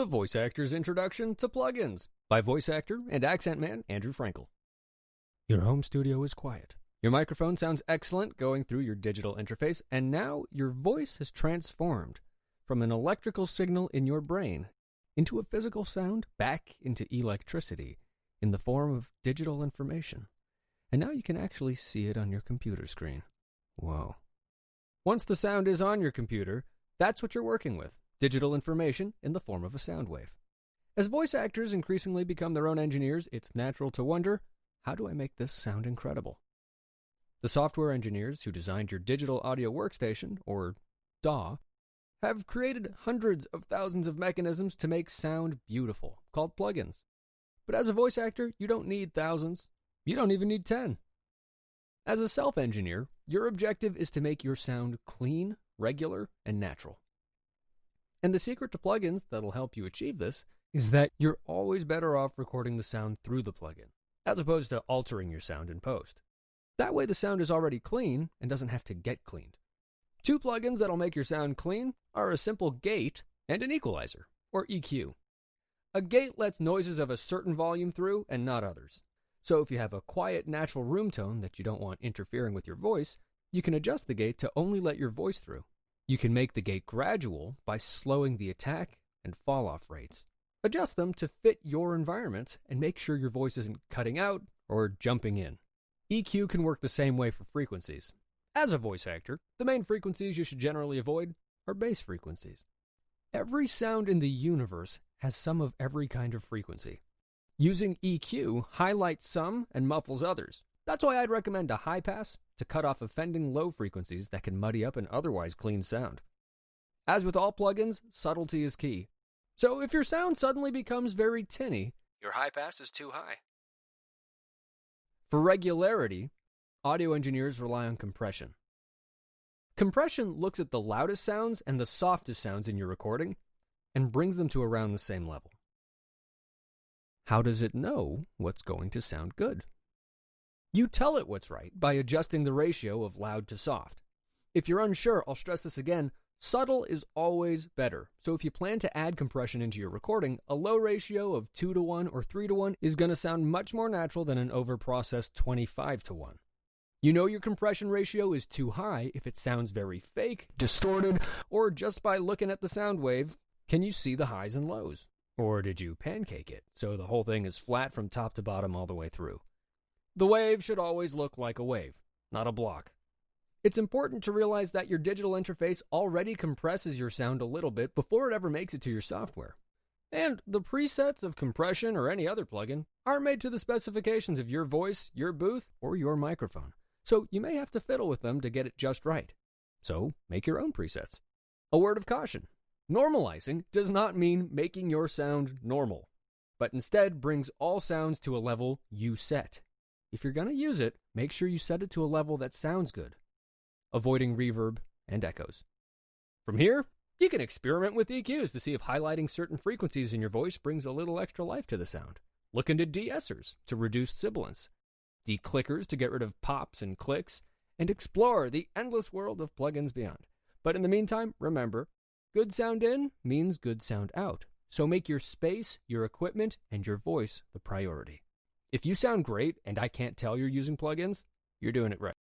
The Voice Actor's Introduction to Plugins by voice actor and accent man Andrew Frankel. Your home studio is quiet. Your microphone sounds excellent going through your digital interface, and now your voice has transformed from an electrical signal in your brain into a physical sound back into electricity in the form of digital information. And now you can actually see it on your computer screen. Whoa. Once the sound is on your computer, that's what you're working with. Digital information in the form of a sound wave. As voice actors increasingly become their own engineers, it's natural to wonder, how do I make this sound incredible? The software engineers who designed your digital audio workstation, or DAW, have created hundreds of thousands of mechanisms to make sound beautiful, called plugins. But as a voice actor, you don't need thousands. You don't even need 10. As a self-engineer, your objective is to make your sound clean, regular, and natural. And the secret to plugins that'll help you achieve this is that you're always better off recording the sound through the plugin, as opposed to altering your sound in post. That way the sound is already clean and doesn't have to get cleaned. Two plugins that'll make your sound clean are a simple gate and an equalizer, or EQ. A gate lets noises of a certain volume through and not others. So if you have a quiet, natural room tone that you don't want interfering with your voice, you can adjust the gate to only let your voice through. You can make the gate gradual by slowing the attack and fall-off rates. Adjust them to fit your environment and make sure your voice isn't cutting out or jumping in. EQ can work the same way for frequencies. As a voice actor, the main frequencies you should generally avoid are bass frequencies. Every sound in the universe has some of every kind of frequency. Using EQ highlights some and muffles others. That's why I'd recommend a high pass to cut off offending low frequencies that can muddy up an otherwise clean sound. As with all plugins, subtlety is key. So if your sound suddenly becomes very tinny, your high pass is too high. For regularity, audio engineers rely on compression. Compression looks at the loudest sounds and the softest sounds in your recording and brings them to around the same level. How does it know what's going to sound good? You tell it what's right by adjusting the ratio of loud to soft. If you're unsure, I'll stress this again, subtle is always better. So if you plan to add compression into your recording, a low ratio of 2:1 or 3:1 is going to sound much more natural than an overprocessed 25:1. You know your compression ratio is too high if it sounds very fake, distorted, or just by looking at the sound wave, can you see the highs and lows? Or did you pancake it so the whole thing is flat from top to bottom all the way through? The wave should always look like a wave, not a block. It's important to realize that your digital interface already compresses your sound a little bit before it ever makes it to your software. And the presets of compression or any other plugin aren't made to the specifications of your voice, your booth, or your microphone. So you may have to fiddle with them to get it just right. So make your own presets. A word of caution. Normalizing does not mean making your sound normal, but instead brings all sounds to a level you set. If you're going to use it, make sure you set it to a level that sounds good, avoiding reverb and echoes. From here, you can experiment with EQs to see if highlighting certain frequencies in your voice brings a little extra life to the sound. Look into de-essers to reduce sibilance, de-clickers to get rid of pops and clicks, and explore the endless world of plugins beyond. But in the meantime, remember, good sound in means good sound out. So make your space, your equipment, and your voice the priority. If you sound great and I can't tell you're using plugins, you're doing it right.